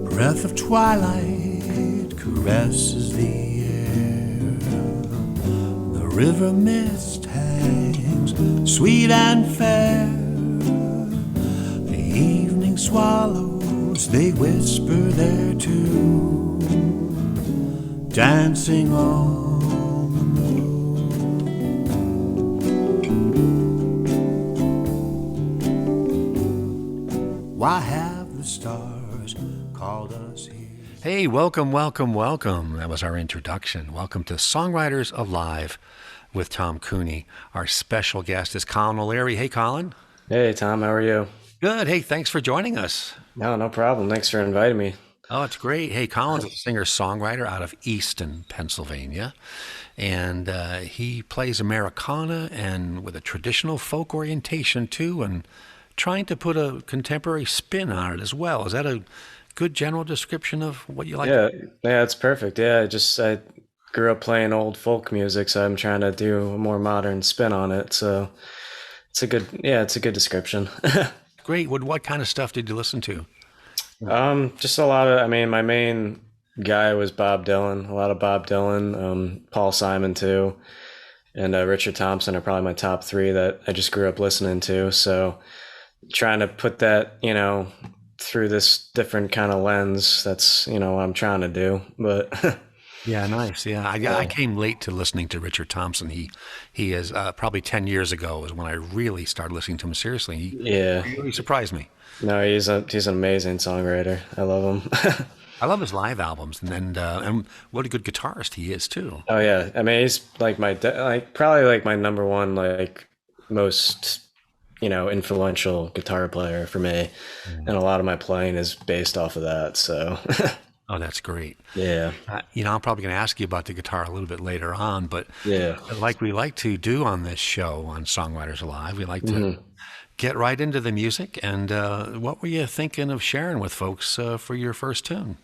Breath of twilight caresses the air. The river mist hangs sweet and fair. The evening swallows, they whisper their tune, dancing on the moon. Why have the stars called us here? Hey, welcome. That was our introduction. Welcome to Songwriters Alive with Tom Cooney. Our special guest is Colin O'Leary. Hey, Colin. Hey, Tom. How are you? Good. Hey, thanks for joining us. No problem. Thanks for inviting me. Oh, it's great. Hey, Colin's a singer-songwriter out of Easton, Pennsylvania. And he plays Americana and with a traditional folk orientation, too, and trying to put a contemporary spin on it as well. Is that a good general description of what you like? Yeah, it's perfect. Yeah, I grew up playing old folk music, so I'm trying to do a more modern spin on it. So it's a good description. Great. What kind of stuff did you listen to? Just a lot of, my main guy was Bob Dylan, a lot of Bob Dylan, Paul Simon too, and Richard Thompson are probably my top three that I just grew up listening to. So trying to put that, through this different kind of lens, that's, what I'm trying to do. But yeah, nice. Yeah, I came late to listening to Richard Thompson. He is probably 10 years ago is when I really started listening to him seriously. He really surprised me. No, he's an amazing songwriter. I love him. I love his live albums, and what a good guitarist he is too. Oh yeah, he's like probably my number one most influential guitar player for me, and a lot of my playing is based off of that. So. Oh, that's great. Yeah. I'm probably going to ask you about the guitar a little bit later on, but like we like to do on this show on Songwriters Alive, we like to get right into the music. And what were you thinking of sharing with folks for your first tune?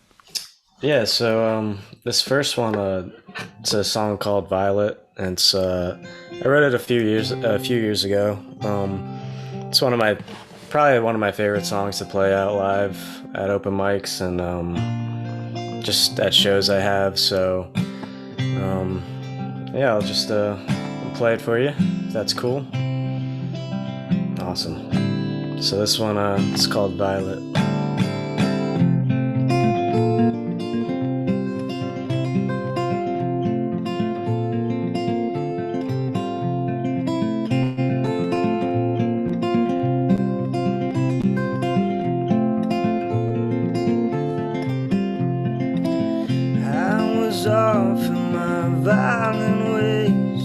Yeah, so this first one, it's a song called Violet, and it's I wrote it a few years ago. It's probably one of my favorite songs to play out live at open mics and just at shows I have. So I'll just play it for you if that's cool. Awesome. So this one it's called Violet. Off in my violent ways,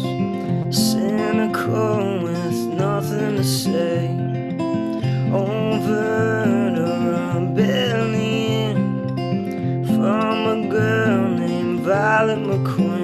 cynical with nothing to say, overt or rebellion from a girl named Violet McQueen.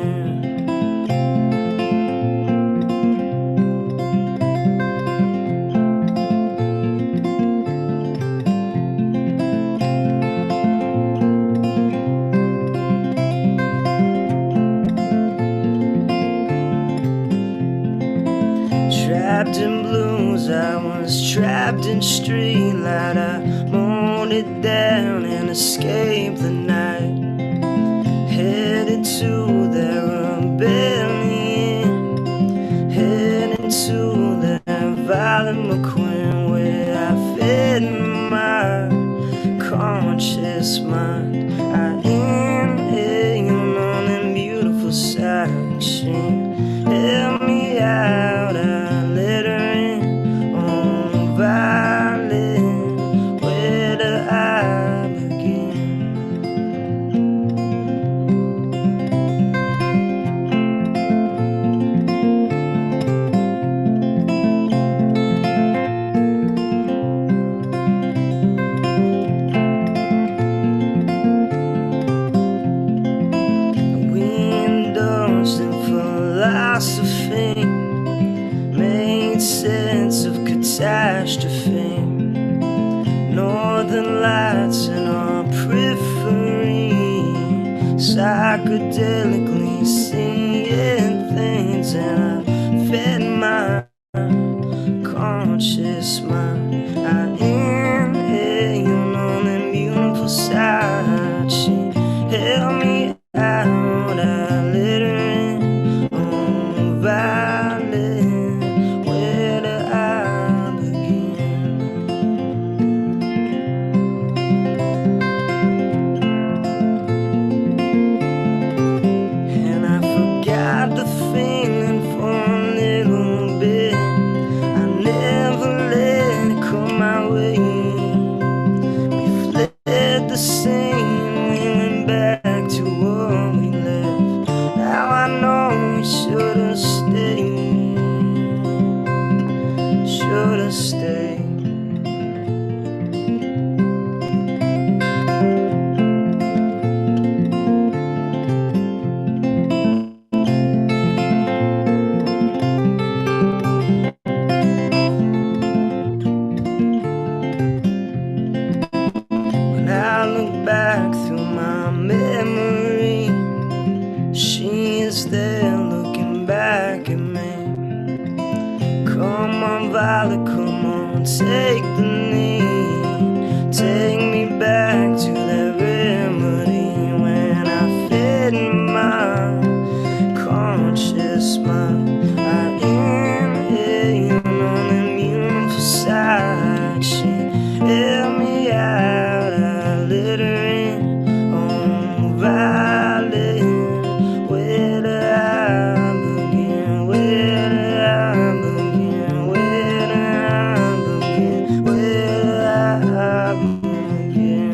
Trapped in blues, I was trapped in streetlight. I mowed it down and escaped the night, headed to their rebellion, headed to their Violet McQueen, where I fed my conscious mind. I inhaled on that beautiful sight. She held me out. Violet, where do I begin? psychedelically seeing things, and I fed my conscious mind. I inhale on that beautiful side. She held me out, I let her in on violin. Where do I begin? And I forgot the feeling for a little bit. I never let it come my way. We fled the same, we went back to what we left. Now I know we should have stayed, should have stayed. When I look back through my memory, she is there looking back at me. Come on, Violet, come on, take the lead. Take me back to that remedy when I fed my conscious mind. I inhale on the beautiful side. She held me out, I let her in on violin. Where do I begin? Where do I begin? Where do I begin? Where do I begin?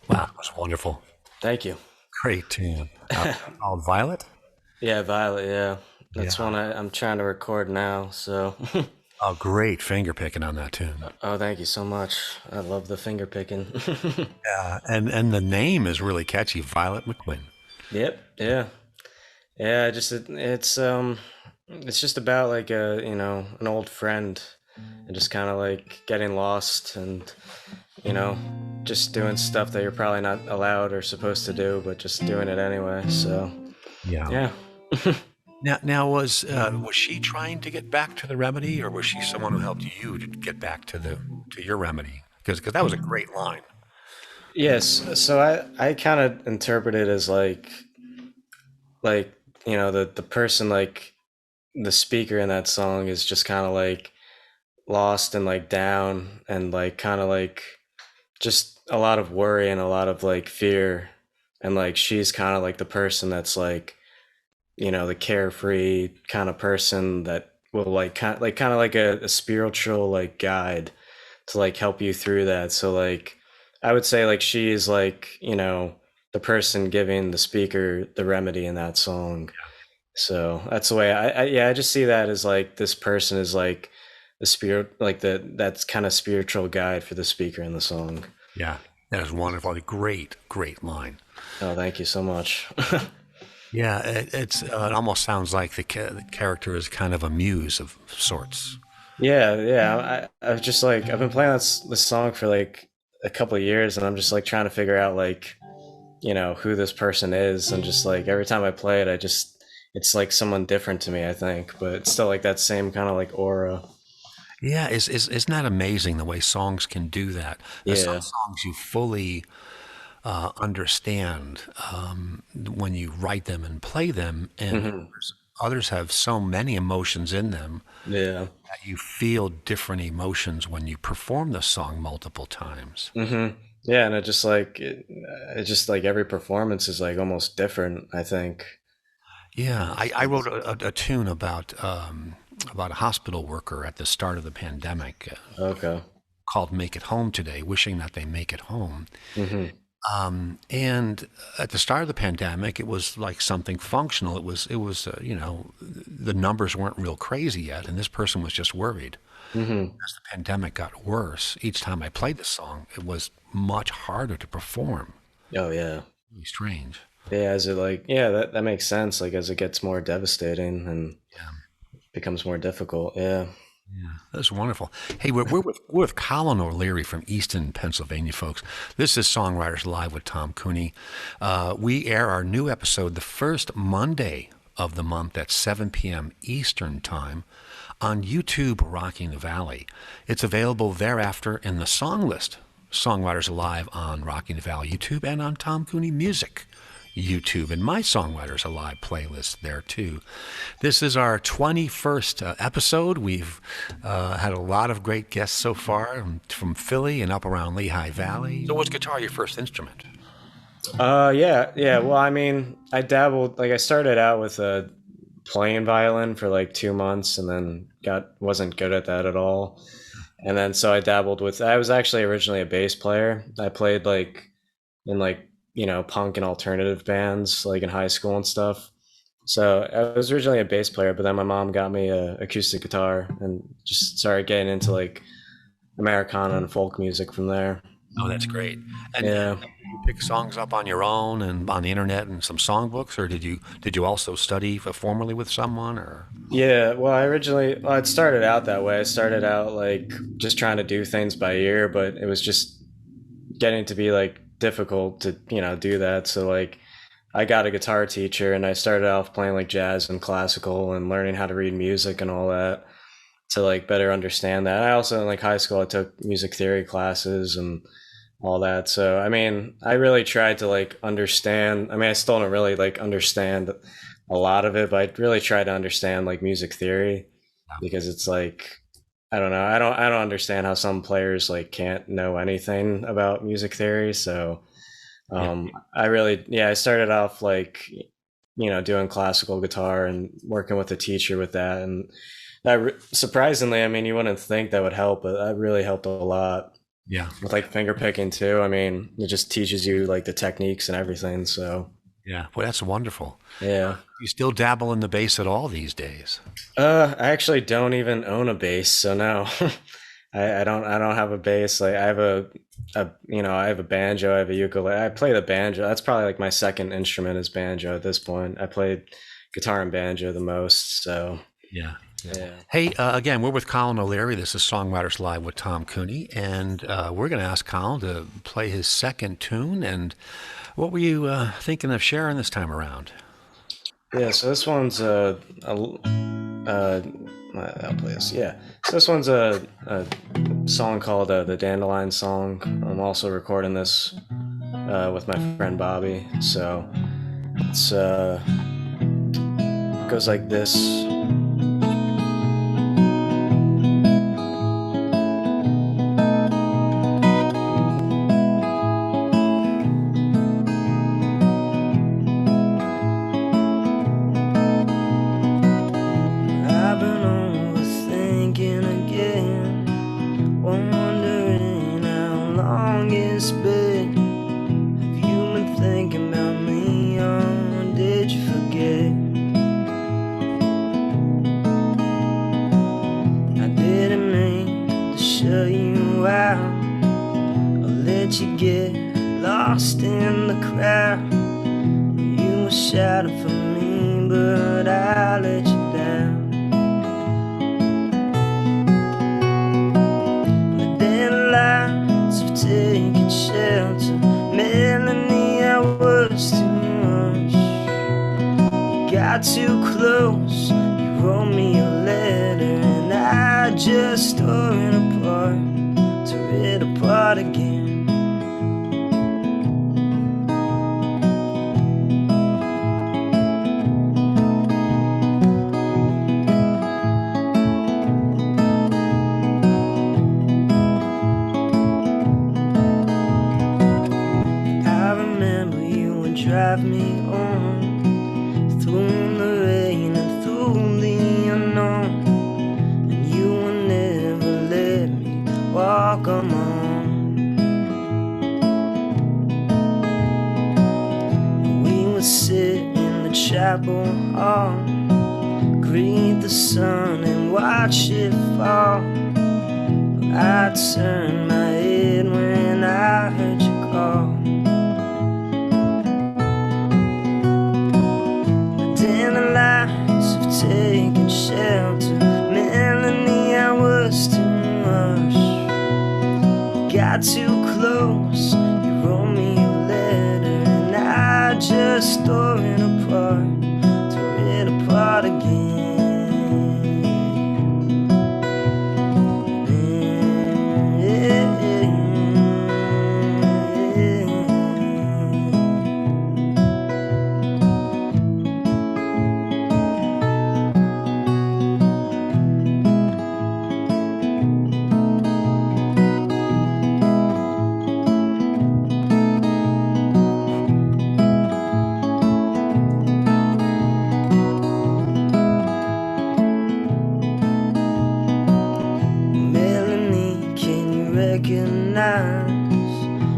Wow, that was wonderful. Thank you. Great tune. Called Violet? Yeah, Violet, yeah. That's Yeah. one I'm trying to record now, so. Oh, great finger picking on that tune. Oh, thank you so much. I love the finger picking. Yeah, and the name is really catchy, Violet McQuinn. Yep, yeah. Yeah, it's just about like an old friend and just kind of like getting lost and just doing stuff that you're probably not allowed or supposed to do, but just doing it anyway. So, Yeah. yeah. Now was she trying to get back to the remedy, or was she someone who helped you to get back to your remedy? Because that was a great line. Yes, so I kind of interpret it as like the person, like the speaker in that song is just kind of like lost and like down and like kind of like just a lot of worry and a lot of like fear, and like she's kind of like the person that's like the carefree kind of person that will like kind of like a spiritual like guide to like help you through that. So like I would say like she is like the person giving the speaker the remedy in that song. So that's the way I just see that as like this person is like the spirit, like that's kind of spiritual guide for the speaker in the song. Yeah, that is wonderful. Great line. Oh, thank you so much. Yeah, it almost sounds like the character is kind of a muse of sorts. Yeah. I was just like, I've been playing this song for like a couple of years, and I'm just like trying to figure out like, who this person is, and just like every time I play it, it's like someone different to me, I think, but it's still like that same kind of like aura. Yeah, isn't that amazing the way songs can do that? Some Yeah. songs you fully understand when you write them and play them, and others have so many emotions in them Yeah. that you feel different emotions when you perform the song multiple times. Yeah, and it just like every performance is like almost different, I think. Yeah, I wrote a tune about a hospital worker at the start of the pandemic Okay. called "Make It Home Today," wishing that they make it home. And at the start of the pandemic, it was like something functional. The numbers weren't real crazy yet, and this person was just worried. Hmm. As the pandemic got worse, each time I played the song, it was much harder to perform. Oh yeah. Really strange. Yeah, as it like, yeah, that makes sense. Like as it gets more devastating and Yeah. becomes more difficult. Yeah. Yeah, that's wonderful. Hey, we're with Colin O'Leary from Easton, Pennsylvania, folks. This is Songwriters Live with Tom Cooney. We air our new episode the first Monday of the month at 7 p.m. Eastern Time on YouTube Rocking the Valley. It's available thereafter in the song list, Songwriters Alive on Rocking the Valley YouTube and on Tom Cooney Music YouTube and my Songwriters Alive playlist there too. This is our 21st episode. We've had a lot of great guests so far from Philly and up around Lehigh Valley. So was guitar your first instrument? Yeah. Well, I mean, I dabbled. Like I started out with playing violin for like 2 months, and then wasn't good at that at all. And then so I dabbled with. I was actually originally a bass player. I played like in like punk and alternative bands like in high school and stuff. So I was originally a bass player, but then my mom got me a acoustic guitar and just started getting into like Americana and folk music from there. Oh, that's great. And Yeah. you pick songs up on your own and on the internet and some songbooks, or did you also study formally with someone, or? Yeah, well, it started out that way. I started out like just trying to do things by ear, but it was just getting to be like difficult to, do that. So like I got a guitar teacher and I started off playing like jazz and classical and learning how to read music and all that to like better understand that. I also in like high school I took music theory classes and all that. So I mean, I really tried to like understand. I mean, I still don't really like understand a lot of it, but I really try to understand like music theory because it's like I don't know. I don't understand how some players like can't know anything about music theory. So I started off like doing classical guitar and working with a teacher with that, and surprisingly, I mean, you wouldn't think that would help, but that really helped a lot. Yeah. With like finger picking too. I mean, it just teaches you like the techniques and everything. So Yeah. Well, that's wonderful. yeah. You still dabble in the bass at all these days? I actually don't even own a bass, so no. I don't have a bass. Like I have I have a banjo, I have a ukulele. I play the banjo. That's probably like my second instrument is banjo at this point. I played guitar and banjo the most, so Yeah. yeah. Hey, again, we're with Colin O'Leary. This is Songwriters Live with Tom Cooney, and we're going to ask Colin to play his second tune. And what were you thinking of sharing this time around? Yeah, so this one's I'll play this. Yeah, so this one's a song called the Dandelion Song. I'm also recording this with my friend Bobby. So it's it goes like this. I've been overthinking again, wondering how long it's been. Have you been thinking about me, or did you forget? I didn't mean to shut you out or let you get lost in the crowd. You were shouting for me, but I let you down. The dandelions have taken shelter. Melanie, I was too much. You got too close. You wrote me a letter, and I just tore it apart again. I remember you would drive me on through the rain and through the unknown, and you would never let me walk alone. chapel hall, greet the sun and watch it fall. I turned my head when I heard you call. The dandelions have taken shelter. Melanie, I was too much. Got too close, you wrote me a letter, and I just tore it apart again.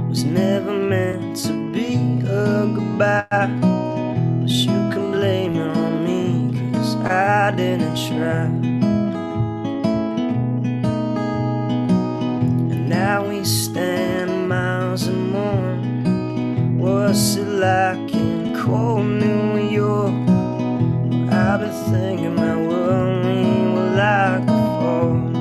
Was never meant to be a goodbye, but you can blame it on me, 'cause I didn't try. And now we stand miles and more. What's it like in cold New York? I've been thinking about what we were like before.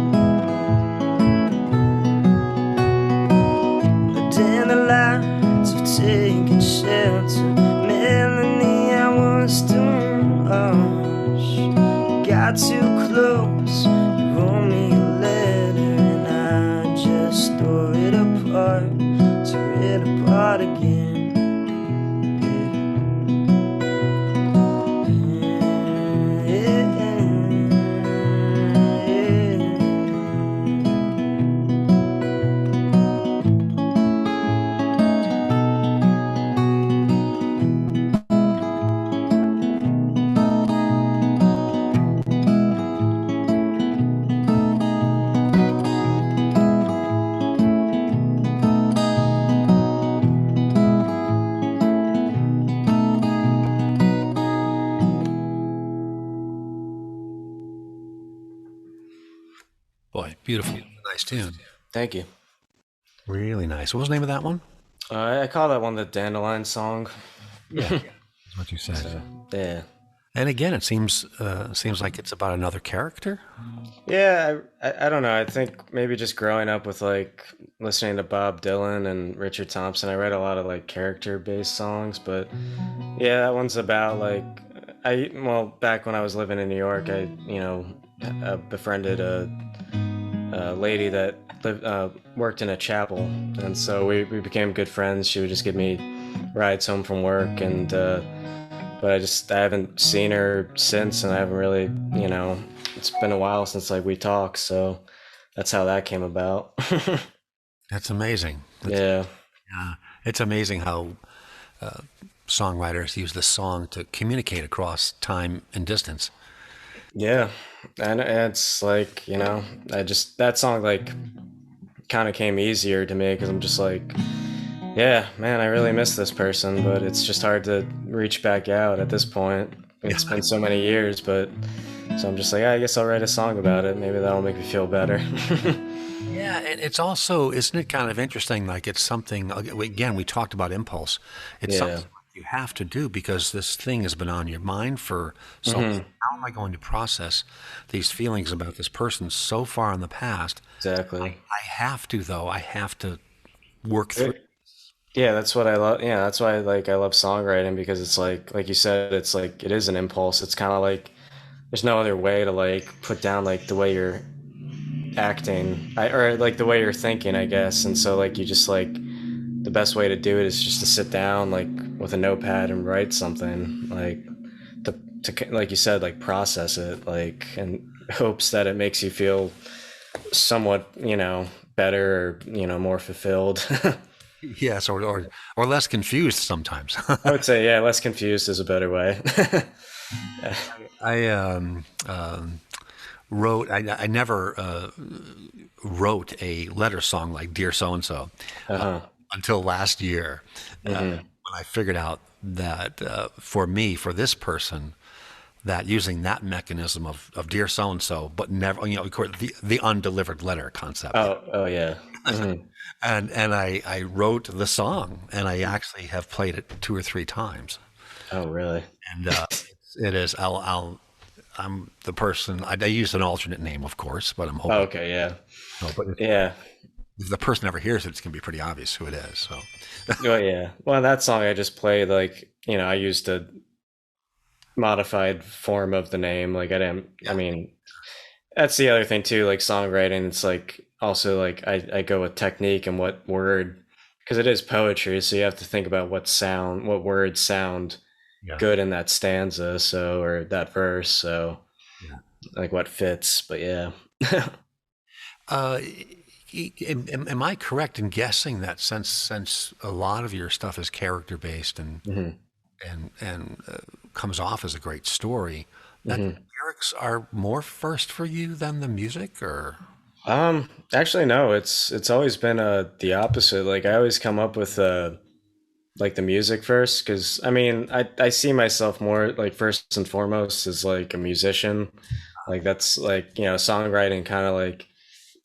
Dandelions have taken shelter. Melanie, I was too much. Got too close, you wrote me a letter, and I just tore it apart again. Boy, beautiful. Nice tune. Thank you. Really nice. What was the name of that one? I call that one the Dandelion song. Yeah. That's what you said. So, yeah. And again, it seems like it's about another character. Yeah, I don't know. I think maybe just growing up with like listening to Bob Dylan and Richard Thompson, I read a lot of like character-based songs. But yeah, that one's about like back when I was living in New York, I befriended a lady that worked in a chapel, and so we became good friends. She would just give me rides home from work, and but I haven't seen her since, and I haven't really, it's been a while since like we talked, so that's how that came about. That's amazing. Yeah, it's amazing how songwriters use the song to communicate across time and distance. Yeah, and it's like, that song like kind of came easier to me because I'm just like, yeah, man, I really miss this person, but it's just hard to reach back out at this point. It's been so many years, but so I'm just like, I guess I'll write a song about it. Maybe that'll make me feel better. Yeah, and it's also, isn't it kind of interesting? Like it's something, again, we talked about impulse. It's something you have to do because this thing has been on your mind for so long. How am I going to process these feelings about this person so far in the past? Exactly. I have to, though. I have to work through. Yeah, that's what I love. Yeah, that's why I love songwriting, because it's like you said, it's like it is an impulse. It's kind of like there's no other way to like put down like the way you're acting, or like the way you're thinking, I guess. And so like you just like the best way to do it is just to sit down like with a notepad and write something, like to like you said, like process it, like, and hopes that it makes you feel somewhat, better, or, more fulfilled. Yes, or less confused sometimes. I would say, yeah, less confused is a better way. I never wrote a letter song like Dear So-and-so until last year when I figured out for me, for this person, that using that mechanism of dear so and so, but never, of course, the undelivered letter concept. Oh yeah. Mhm. And I wrote the song, and I actually have played it 2 or 3 times. Oh really? And it is. I'm the person. I use an alternate name, of course, but I'm hoping. Oh, okay, yeah. No, but Yeah. if the person ever hears it, it's gonna be pretty obvious who it is. So. Oh yeah. Well, that song I just played, like, I used a modified form of the name. Like I didn't. I mean, that's the other thing too. Like songwriting, it's like also like I go with technique and what word, because it is poetry, so you have to think about what words sound good in that stanza, or that verse. So like what fits. But yeah. Am I correct in guessing that since a lot of your stuff is character based and comes off as a great story, that the lyrics are more first for you than the music, or? Actually no, it's always been the opposite. Like I always come up with like the music first, because I mean I see myself more like first and foremost as like a musician. Like that's like, songwriting kind of like,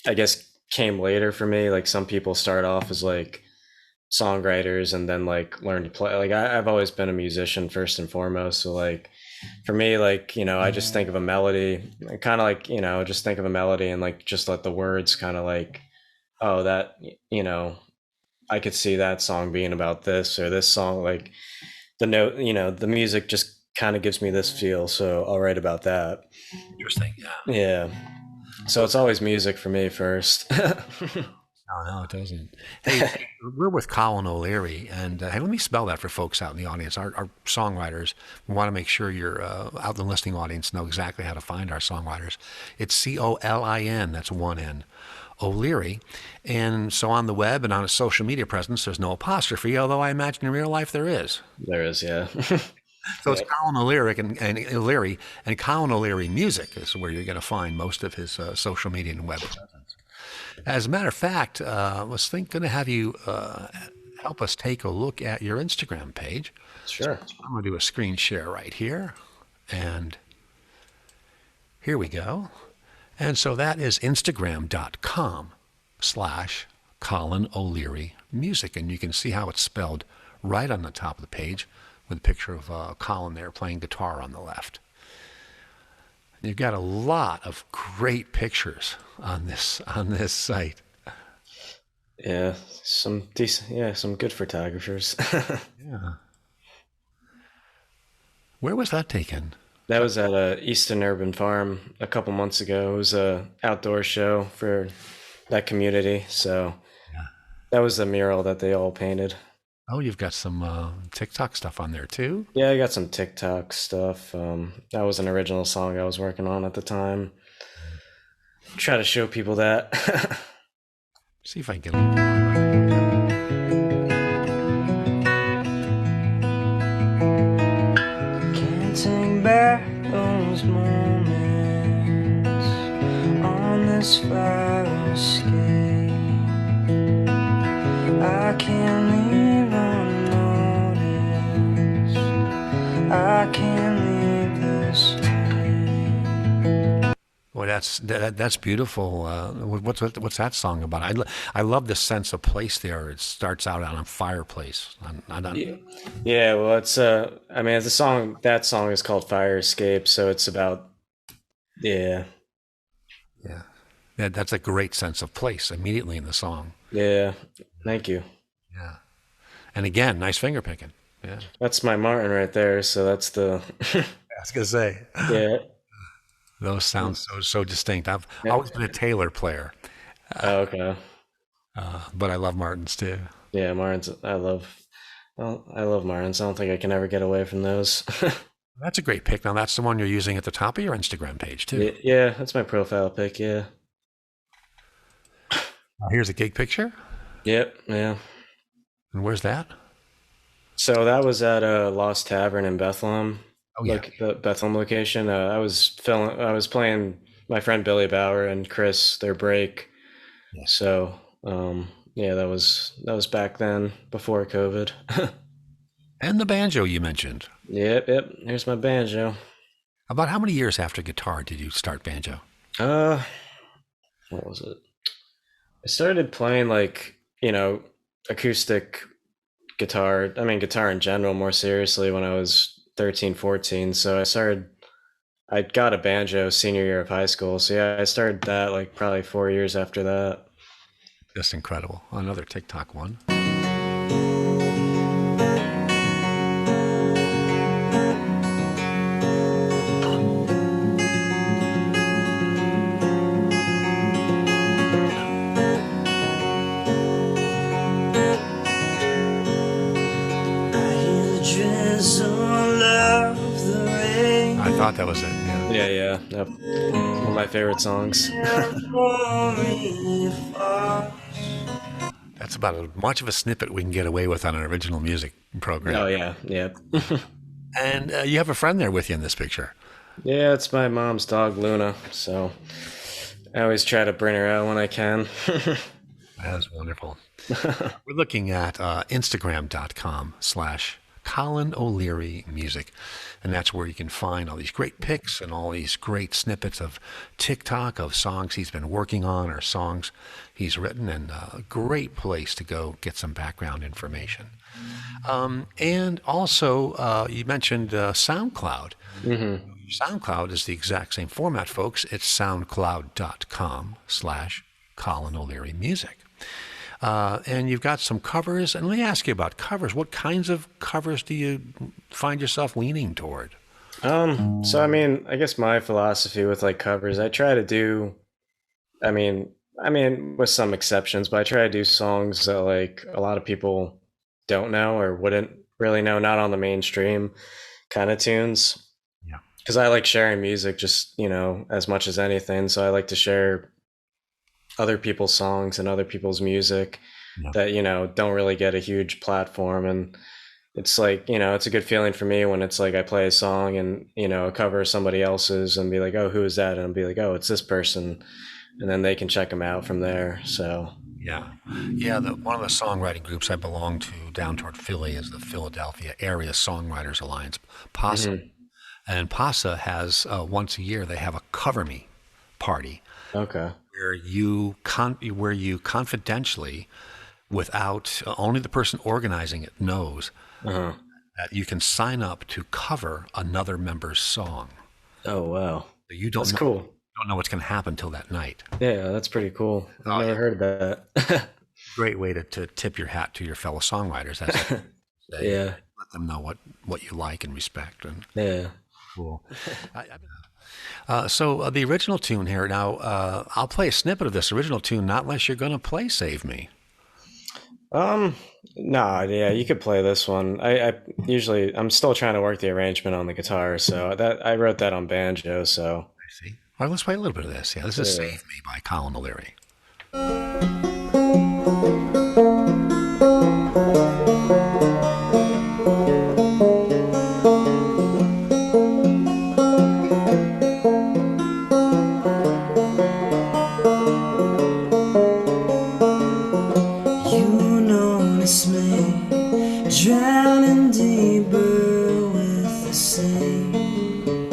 I guess, came later for me. Like some people start off as like songwriters and then like learn to play. Like I've always been a musician first and foremost. So like for me, like, I just think of a melody, kind of like, just think of a melody and like just let the words kind of like, oh, that, I could see that song being about this, or this song, like the note, the music just kind of gives me this feel. So I'll write about that. Interesting. Yeah. Yeah. So it's always music for me first. No, it doesn't. Hey, we're with Colin O'Leary, and hey, let me spell that for folks out in the audience. Our songwriters, we want to make sure you're out in the listening audience know exactly how to find our songwriters. It's Colin, that's 1 N, O'Leary. And so on the web and on a social media presence, there's no apostrophe, although I imagine in real life there is. There is, yeah. So it's Colin O'Leary and O'Leary, and Colin O'Leary Music is where you're going to find most of his social media and web presence. As a matter of fact, I was going to have you help us take a look at your Instagram page. Sure. So I'm going to do a screen share right here. And here we go. And so that is Instagram.com/Colin O'Leary Music. And you can see how it's spelled right on the top of the page with a picture of Colin there playing guitar on the left. You've got a lot of great pictures on this site. Yeah, some good photographers. Yeah. Where was that taken? That was at a Easton Urban Farm a couple months ago. It was a outdoor show for that community. So that was the mural that they all painted. Oh, you've got some TikTok stuff on there too? Yeah, I got some TikTok stuff. That was an original song I was working on at the time. Try to show people that. See if I can get Can't take back those moments on this fire escape. I can't leave unnoticed. I can't leave this way. Well, that's beautiful. What's that song about? I love the sense of place there. It starts out on a fireplace. Yeah, well, it's I mean, that song is called Fire Escape, so it's about yeah. That's a great sense of place immediately in the song. Yeah, thank you. Yeah, and again, nice finger picking. Yeah, that's my Martin right there. So that's the. I was gonna say. Yeah. Those sound so distinct. I've always been a Taylor player. Oh, okay. But I love Martins too. Yeah, Martins. I love Martins. I don't think I can ever get away from those. That's a great pick. Now that's the one you're using at the top of your Instagram page too. Yeah, that's my profile pic. Yeah. Here's a gig picture. Yep. Yeah. And where's that? So that was at a Lost Tavern in Bethlehem. Oh, yeah. Like the Bethlehem location. I was playing my friend Billy Bauer and Chris their break. Yeah. So yeah, that was back then before COVID. And the banjo you mentioned. Yep. Here's my banjo. About how many years after guitar did you start banjo? What was it? I started playing like, acoustic guitar. I mean, guitar in general more seriously when I was 13, 14. So I got a banjo senior year of high school. So yeah, I started that like probably 4 years after that. Just incredible. Another TikTok one. I thought that was it. Yeah. Yep. One of my favorite songs. That's about as much of a snippet we can get away with on an original music program. Oh, yeah. Yep. And you have a friend there with you in this picture. Yeah, it's my mom's dog, Luna. So I always try to bring her out when I can. That's wonderful. We're looking at Instagram.com/Colin O'Leary Music. And that's where you can find all these great pics and all these great snippets of TikTok of songs he's been working on or songs he's written, and a great place to go get some background information. And also, you mentioned SoundCloud. Mm-hmm. SoundCloud is the exact same format, folks. It's soundcloud.com/Colin O'Leary Music. And you've got some covers. And let me ask you about covers. What kinds of covers do you find yourself leaning toward? So, I mean, I guess my philosophy with like covers, I try to do, I mean, with some exceptions, but I try to do songs that like a lot of people don't know or wouldn't really know, not on the mainstream kind of tunes. Yeah. Because I like sharing music just, as much as anything. So I like to share other people's songs and other people's music that, don't really get a huge platform. And it's like, it's a good feeling for me when it's like I play a song and, a cover somebody else's and be like, oh, who is that? And I'll be like, oh, it's this person. And then they can check them out from there. So yeah. One of the songwriting groups I belong to down toward Philly is the Philadelphia Area Songwriters Alliance, PASA. Mm-hmm. And PASA has once a year they have a Cover Me party. Okay. Where you confidentially, without only the person organizing it knows, that you can sign up to cover another member's song. Oh wow! So that's cool. You don't know what's going to happen till that night. Yeah, that's pretty cool. I've never heard of that. Great way to tip your hat to your fellow songwriters. That's yeah. Let them know what you like and respect. And yeah, cool. So the original tune here, now I'll play a snippet of this original tune, not unless you're going to play Save Me. Yeah, you could play this one. I'm still trying to work the arrangement on the guitar, so I wrote that on banjo, so. I see. All right, let's play a little bit of this. Yeah, this is Save Me by Colin O'Leary. Drowning deeper with the sea, and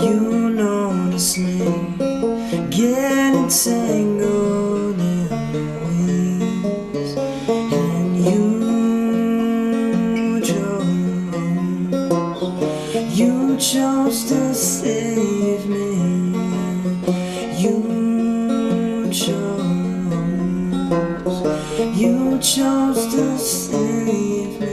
you notice me getting tangled in the weeds, and you chose to save me, you chose to save me.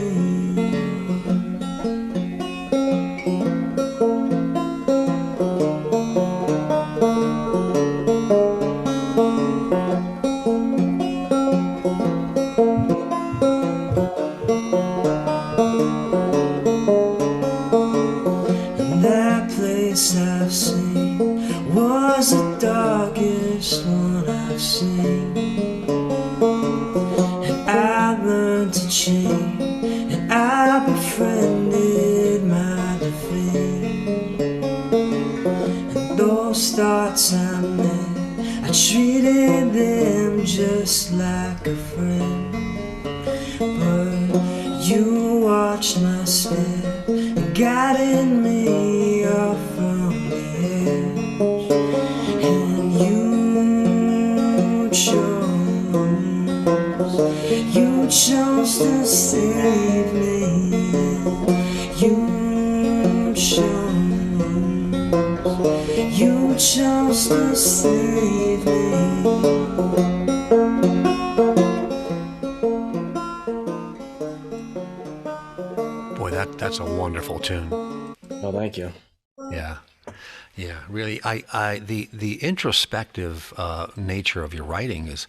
And that place I've seen was the darkest one I've seen. To change, and I befriended my defeat. And those thoughts I met, I treated them just like a friend. But you watched my step and guided me off from the edge. And you chose to save me. You chose to save me. Boy, that's a wonderful tune. Oh, thank you. Yeah, yeah, really. The introspective nature of your writing is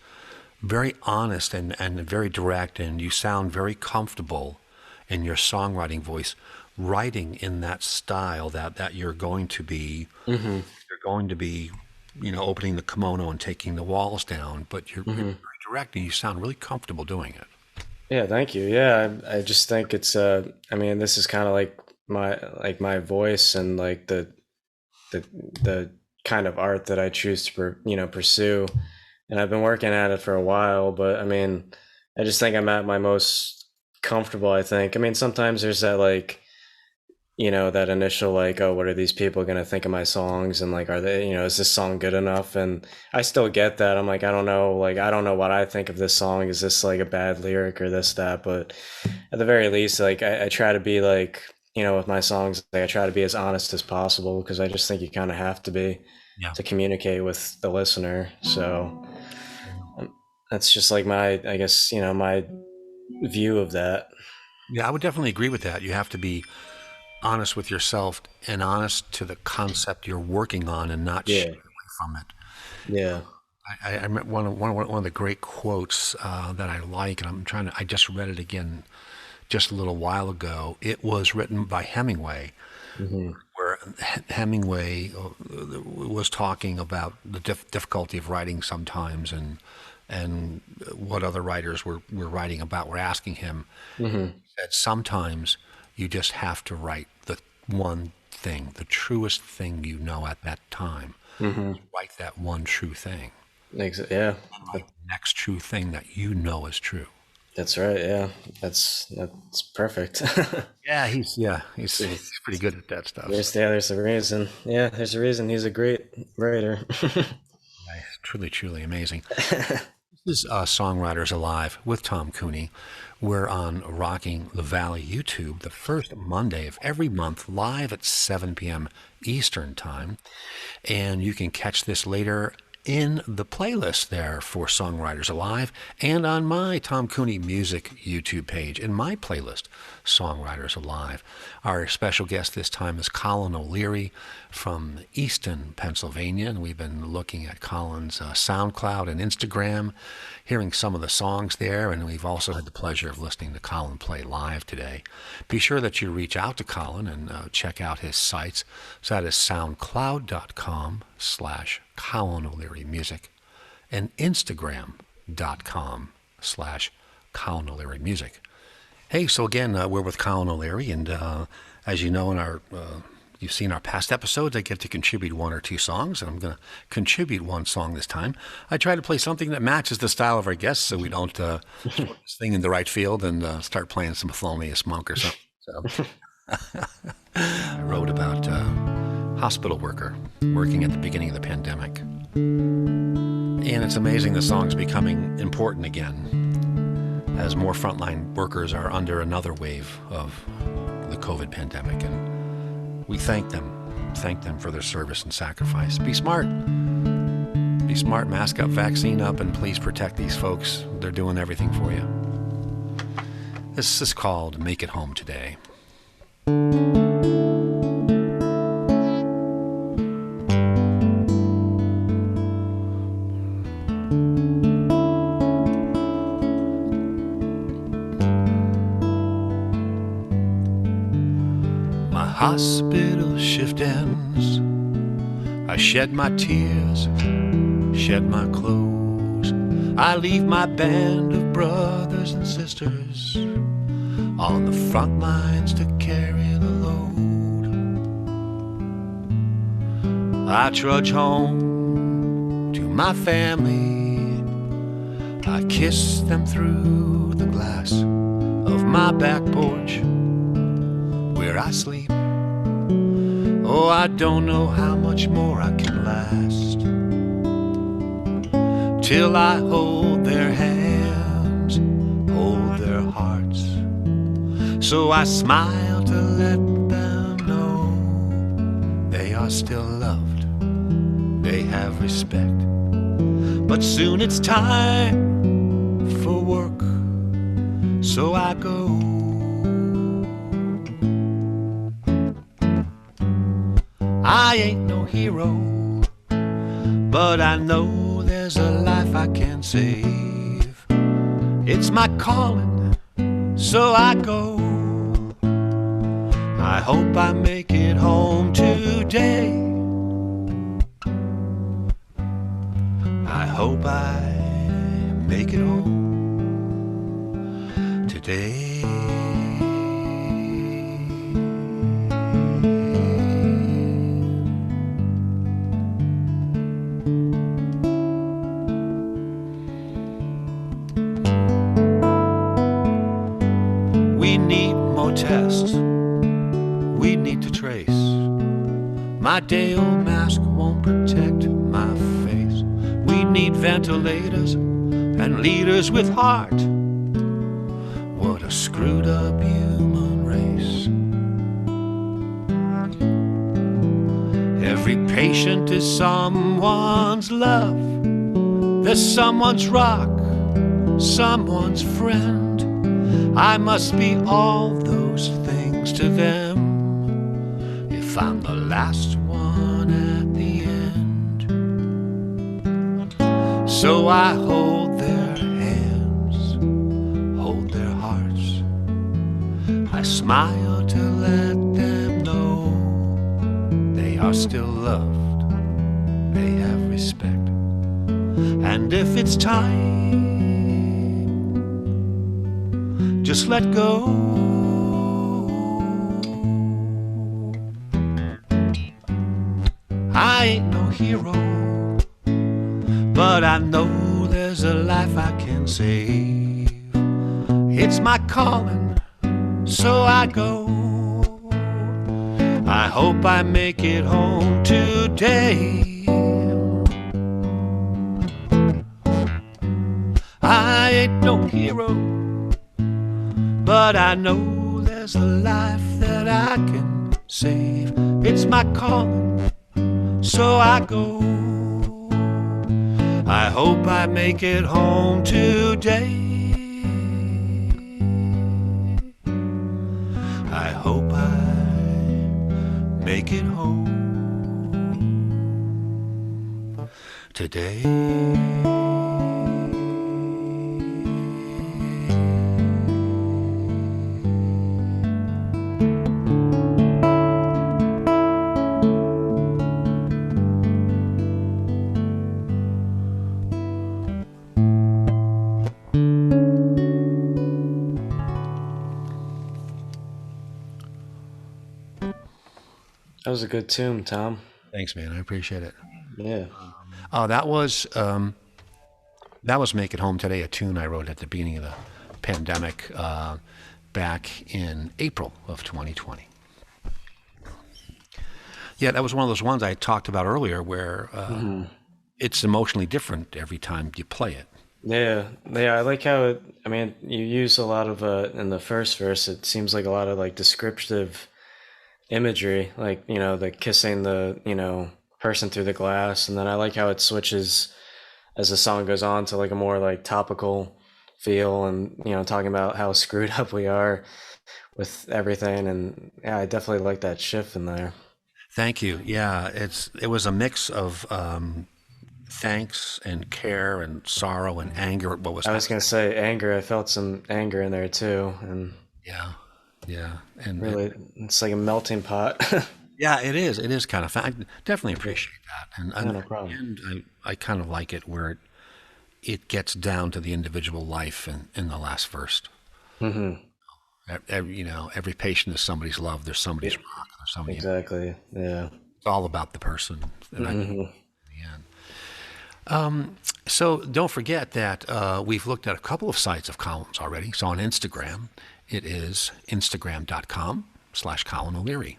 very honest and very direct, and you sound very comfortable in your songwriting voice, writing in that style that you're going to be. Mm-hmm. You're going to be, opening the kimono and taking the walls down, but you're very direct, and you sound really comfortable doing it. Yeah, thank you. Yeah, I just think it's this is kind of like my voice and like the kind of art that I choose to pursue, and I've been working at it for a while. But I just think I'm at my most comfortable. I think. Sometimes there's that that initial oh, what are these people gonna think of my songs, and are they, is this song good enough? And I still get that. I'm I don't know, I don't know what I think of this song. Is this a bad lyric or this, that? But at the very least, I try to be with my songs, I try to be as honest as possible, because I just think you kind of have to be to communicate with the listener. So that's just my, I guess, my view of that. Yeah, I would definitely agree with that. You have to be honest with yourself and honest to the concept you're working on, and not shy away from it. Yeah. I remember one of the great quotes that I like, and I just read it again just a little while ago. It was written by Hemingway, where Hemingway was talking about the difficulty of writing sometimes, and what other writers were writing about, were asking him. That sometimes you just have to write the one thing, the truest thing at that time. Write that one true thing. Yeah. The next true thing that is true. That's right. Yeah, that's perfect. Yeah, he's pretty good at that stuff. There's a reason. Yeah, there's a reason he's a great writer. Truly amazing. This is Songwriters Alive with Tom Cooney. We're on Rocking the Valley YouTube the first Monday of every month, live at 7 p.m. Eastern Time. And you can catch this later in the playlist there for Songwriters Alive, and on my Tom Cooney Music YouTube page in my playlist, Songwriters Alive. Our special guest this time is Colin O'Leary from Easton, Pennsylvania, and we've been looking at Colin's SoundCloud and Instagram, hearing some of the songs there, and we've also had the pleasure of listening to Colin play live today. Be sure that you reach out to Colin and check out his sites. So that is soundcloud.com/Colin O'Leary Music and Instagram.com/Colin O'Leary Music. Hey, so again, we're with Colin O'Leary, and as you know, in our you've seen our past episodes, I get to contribute one or two songs, and I'm going to contribute one song this time. I try to play something that matches the style of our guests, so we don't sing in the right field and start playing some Thelonious Monk or something. So I wrote about hospital worker working at the beginning of the pandemic. And it's amazing the song's becoming important again as more frontline workers are under another wave of the COVID pandemic. And we thank them for their service and sacrifice. Be smart, mask up, vaccine up, and please protect these folks. They're doing everything for you. This is called Make It Home Today. Hospital shift ends. I shed my tears, shed my clothes. I leave my band of brothers and sisters on the front lines to carry the load. I trudge home to my family. I kiss them through the glass of my back porch. where I sleep. Oh, I don't know how much more I can last till I hold their hands, hold their hearts. So I smile to let them know they are still loved, they have respect. But soon it's time for work, so I go. I ain't no hero, but I know there's a life I can save. It's my calling, so I go. I hope I make it home today. I hope I make it home today. We need more tests. We need to trace. My day-old mask won't protect my face. We need ventilators and leaders with heart. What a screwed up human race. Every patient is someone's love. There's someone's rock, someone's friend. I must be all those things to them if I'm the last one at the end. So I hold their hands, hold their hearts. I smile to let them know they are still loved, they have respect. And if it's time, just let go. I ain't no hero, but I know there's a life I can save. It's my calling, so I go. I hope I make it home today. I ain't no hero, but I know there's a life that I can save. It's my calling, so I go. I hope I make it home today. I hope I make it home today. That was a good tune, Tom. Thanks, man. I appreciate it. Yeah. That was Make It Home Today, a tune I wrote at the beginning of the pandemic back in April of 2020. Yeah, that was one of those ones I talked about earlier where it's emotionally different every time you play it. Yeah. I like how you use a lot of, in the first verse, it seems like a lot of like descriptive imagery, like, the kissing the, person through the glass. And then I like how it switches as the song goes on to like a more like topical feel and, talking about how screwed up we are with everything. And yeah, I definitely like that shift in there. Thank you. Yeah, it was a mix of thanks and care and sorrow and anger. I was going to say anger. I felt some anger in there too. And yeah. And really, it's like a melting pot. Yeah, it is. It is kind of fun. I definitely appreciate that. And no problem. And I kind of like it where it gets down to the individual life in the last verse. Mm-hmm. Every patient is somebody's love. There's somebody's rock. There's somebody. Exactly. Yeah. It's all about the person. And Mm-hmm. So don't forget that we've looked at a couple of sites of Colin's already. So on Instagram, it is instagram.com/ soundcloud.com/Colin O'Leary.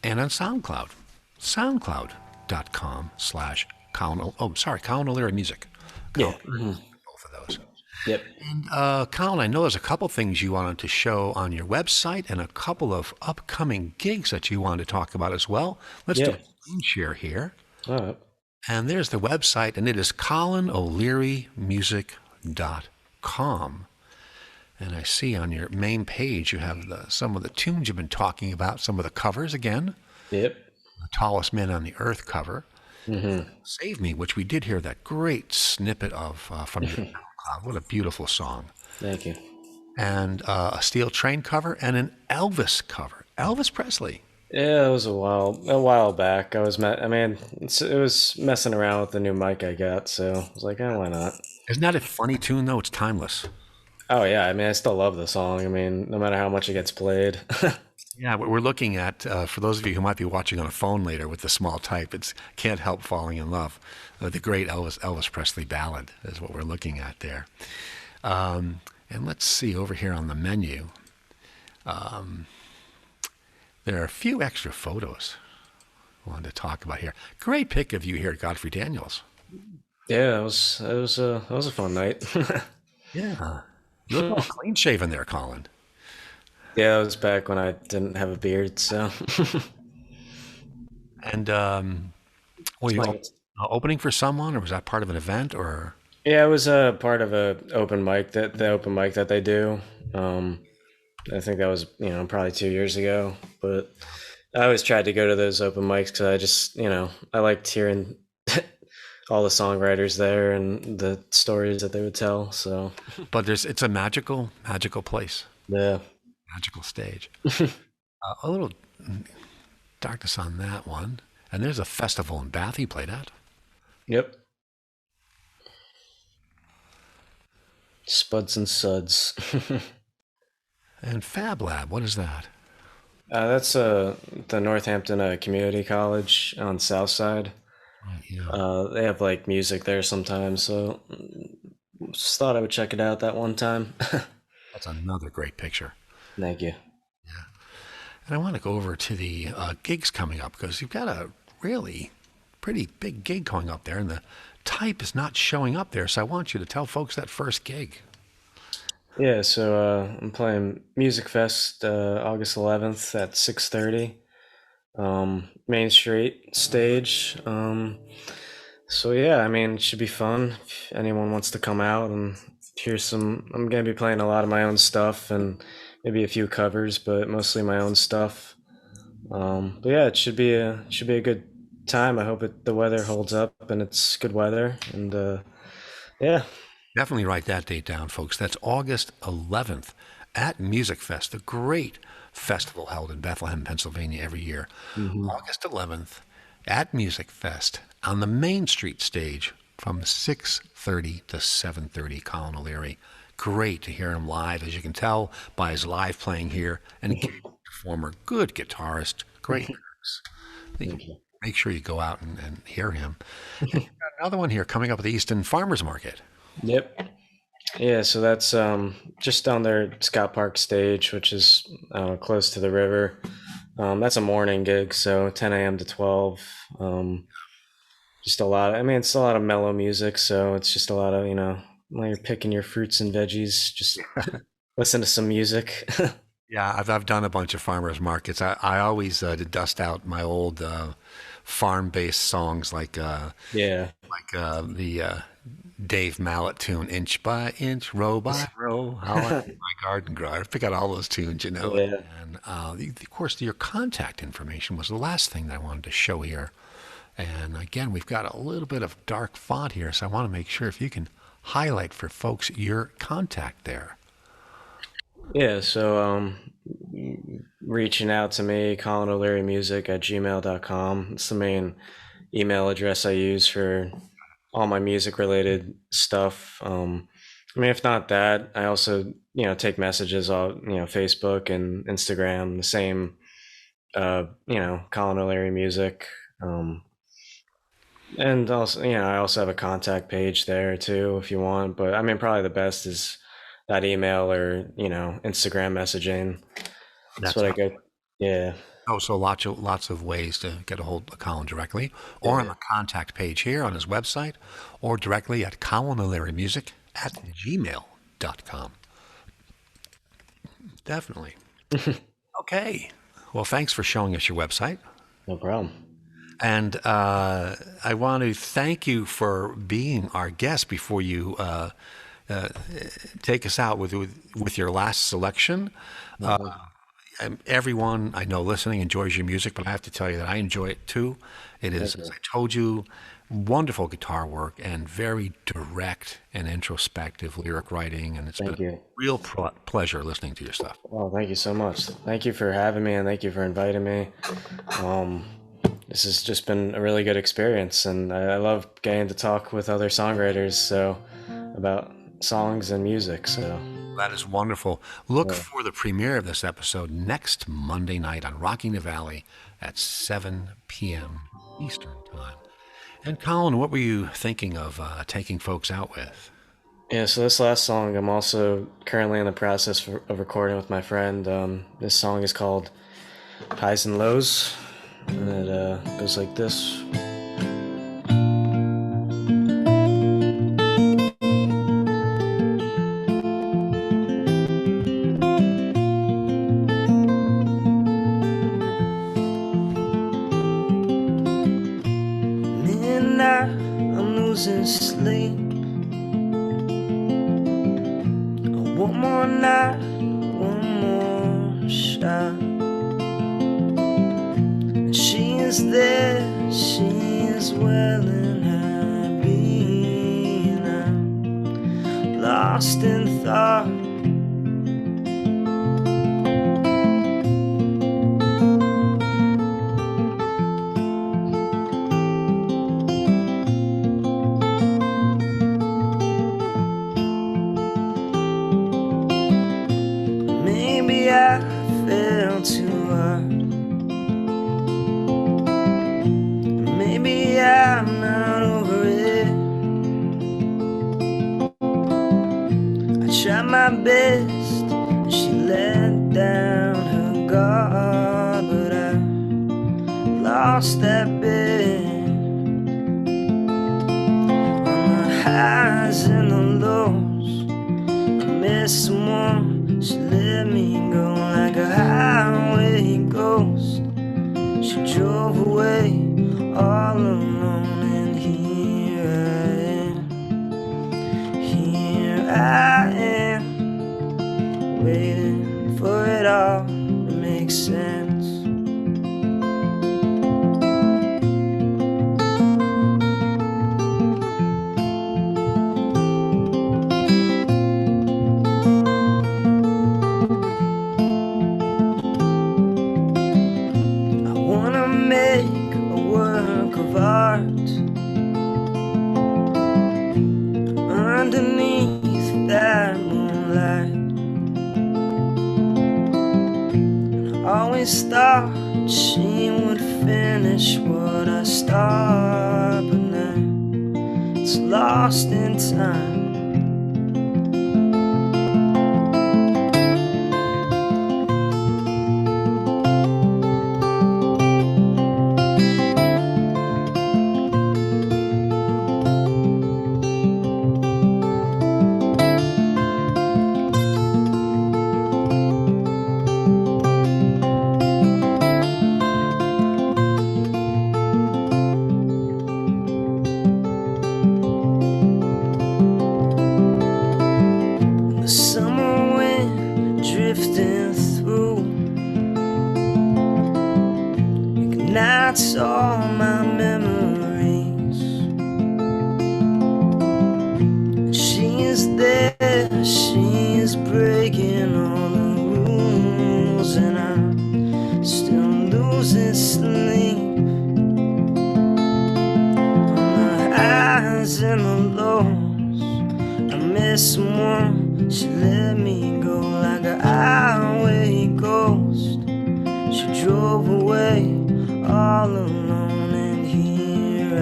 And on SoundCloud, soundcloud.com/Colin O'Leary Music. Yeah. Both of those. Yep. And Colin, I know there's a couple things you wanted to show on your website and a couple of upcoming gigs that you wanted to talk about as well. Let's do a screen share here. All right. And there's the website, and it is colinolearymusic.com. And I see on your main page you have some of the tunes you've been talking about, some of the covers again. Yep. The Tallest Man on the Earth cover. Save Me, which we did hear that great snippet of from your SoundCloud. What a beautiful song. Thank you. And a Steel Train cover and an Elvis cover. Elvis Presley. Yeah, it was a while back. It was messing around with the new mic I got, so I was like, why not? Isn't that a funny tune, though? It's timeless. Oh, yeah. I mean, I still love the song. I mean, no matter how much it gets played. Yeah, what we're looking at, for those of you who might be watching on a phone later with the small type, it's Can't Help Falling in Love. The great Elvis Presley ballad is what we're looking at there. And let's see, over here on the menu, there are a few extra photos I wanted to talk about here. Great pic of you here at Godfrey Daniels. Yeah, it was a fun night. Yeah. You look all clean shaven there, Colin. Yeah, it was back when I didn't have a beard, so. And were you opening for someone, or was that part of an event, or? Yeah, it was a part of the open mic that they do. I think that was probably 2 years ago, but I always tried to go to those open mics because I just I liked hearing all the songwriters there and the stories that they would tell. So, but it's a magical place. Yeah, magical stage. A little darkness on that one, and there's a festival in Bath you played at. Yep. Spuds and Suds. And Fab Lab, what is that? That's the Northampton Community College on the South Side. Right, yeah. They have like music there sometimes, so just thought I would check it out that one time. That's another great picture. Thank you. Yeah. And I want to go over to the gigs coming up, because you've got a really pretty big gig going up there, and the type is not showing up there, so I want you to tell folks that first gig. Yeah, so I'm playing Music Fest August 11th at 6:30, Main Street stage. So yeah, I mean, it should be fun if anyone wants to come out and hear some. I'm gonna be playing a lot of my own stuff and maybe a few covers, but mostly my own stuff. But yeah, it should be a good time. I hope the weather holds up and it's good weather, and yeah. Definitely write that date down, folks. That's August 11th at Music Fest, the great festival held in Bethlehem, Pennsylvania every year. August 11th at Music Fest on the Main Street stage from 6:30 to 7:30. Colin O'Leary. Great to hear him live, as you can tell by his live playing here. And a great performer, good guitarist, great lyrics. Make sure you go out and hear him. And we've got another one here coming up at the Easton Farmers Market. Yep. Yeah, so that's just down there at Scott Park stage, which is close to the river. That's a morning gig, so 10 a.m. to 12. Just a lot. It's a lot of mellow music, so it's just a lot of while you're picking your fruits and veggies, just listen to some music. Yeah, I've done a bunch of farmers markets. I always dust out my old farm-based songs like the Dave Mallet tune, Inch by Inch, Row by Row, How I Make My Garden Grow. I pick out all those tunes, Yeah. And of course, your contact information was the last thing that I wanted to show here. And again, we've got a little bit of dark font here, so I want to make sure if you can highlight for folks your contact there. Yeah, so reaching out to me, colinolearymusic@gmail.com. It's the main email address I use for all my music related stuff. If not that, I also take messages on Facebook and Instagram, the same Colin O'Leary Music, and also I also have a contact page there too if you want, but probably the best is that email or Instagram messaging. That's what I go. Yeah. Oh, so lots of ways to get a hold of Colin directly, or on the contact page here on his website, or directly at colinolearymusic@gmail.com. Definitely. Okay. Well, thanks for showing us your website. No problem. And I want to thank you for being our guest before you take us out with your last selection. Everyone I know listening enjoys your music, but I have to tell you that I enjoy it too. It is, as I told you, wonderful guitar work and very direct and introspective lyric writing. And it's been a real pleasure listening to your stuff. Well, thank you so much. Thank you for having me, and thank you for inviting me. This has just been a really good experience, and I love getting to talk with other songwriters about songs and music. So that is wonderful. Look for the premiere of this episode next Monday night on Rocking the Valley at 7 p.m. Eastern Time. And Colin, what were you thinking of taking folks out with? Yeah, so this last song, I'm also currently in the process of recording with my friend. This song is called Highs and Lows, and it goes like this. Midnight, I'm losing sleep. One more night, one more shot. She is there, she is well and happy, and I'm lost in thought. Maybe I fell too hard. Maybe I'm not over it. I tried my best, and she let down her guard, but I lost that bit. On the highs and the lows, I missed someone. She let me go like a highway ghost. She drove away all alone, and here I am, waiting for it all to make sense. I wanna make a work of art underneath that moonlight. And I always thought she would finish what I start, but now it's lost in time. The summer wind drifting through ignites all my memories. And she is there, she is breaking all the rules, and I'm still losing sleep. On the highs and the lows, I miss someone. She let me go like a highway ghost. She drove away all alone, and here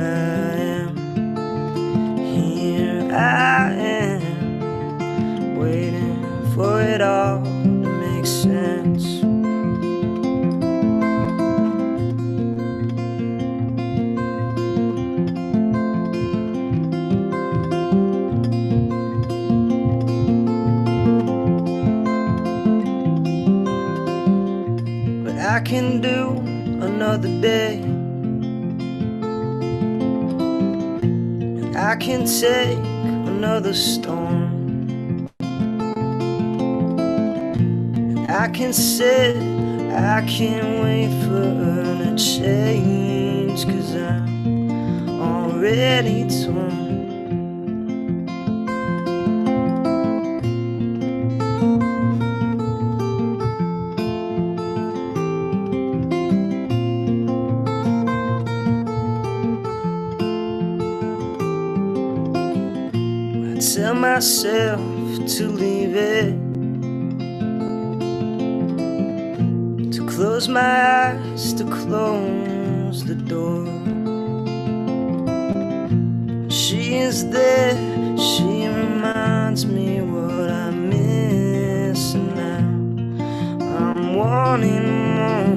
I am, waiting for it all to make sense. can do another day. I can take another storm. I can sit, I can't wait for her to change, 'cause I'm already torn. I tell myself to leave it, close my eyes, to close the door. She is there, she reminds me what I miss, and now I'm wanting more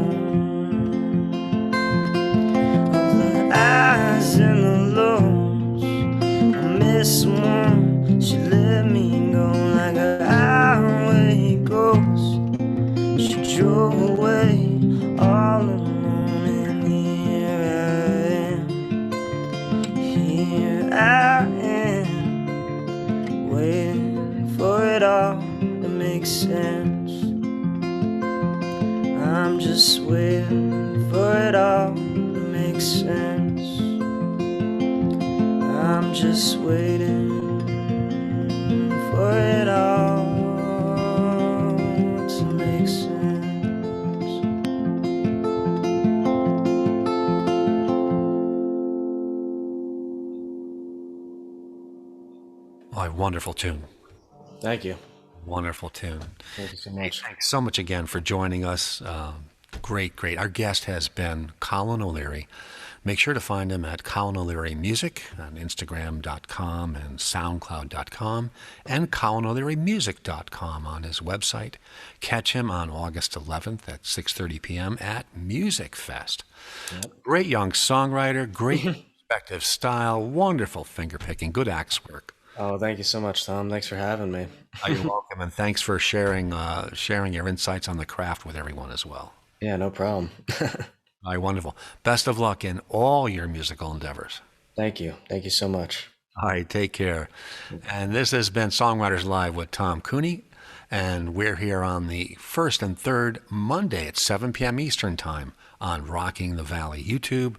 of the highs and the lows. I miss one, she let me go like a highway ghost. She drove away all alone, and here I am, waiting for it all to make sense. I'm just waiting for it all to make sense. I'm just waiting for it all to make sense. Oh, a wonderful tune. Thank you. Wonderful tune. Thank you so much. Thanks so much again for joining us. Great. Our guest has been Colin O'Leary. Make sure to find him at Colin O'Leary Music on Instagram.com and SoundCloud.com and ColinO'LearyMusic.com on his website. Catch him on August 11th at 6:30 p.m. at Music Fest. Yep. Great young songwriter, great perspective style, wonderful finger picking, good axe work. Oh, thank you so much, Tom. Thanks for having me. You're welcome, and thanks for sharing your insights on the craft with everyone as well. Yeah, no problem. All right, wonderful. Best of luck in all your musical endeavors. Thank you. Thank you so much. All right, take care. And this has been Songwriters Live with Tom Cooney, and we're here on the first and third Monday at 7 p.m. Eastern Time on Rocking the Valley YouTube.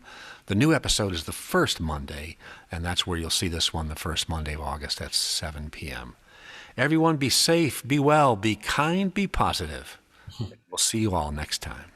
The new episode is the first Monday, and that's where you'll see this one, the first Monday of August at 7 p.m. Everyone be safe, be well, be kind, be positive. We'll see you all next time.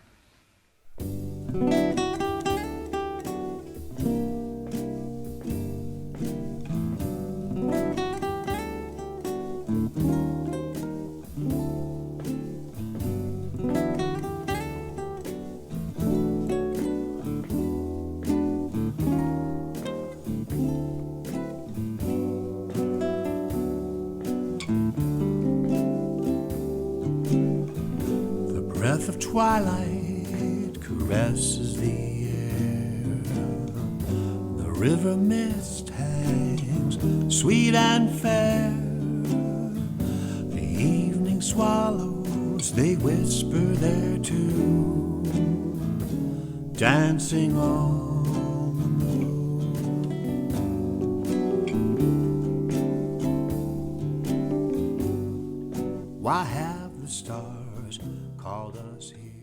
Breath of twilight caresses the air. The river mist hangs sweet and fair. The evening swallows, they whisper their tune, dancing on the moon. Why have the stars called us here?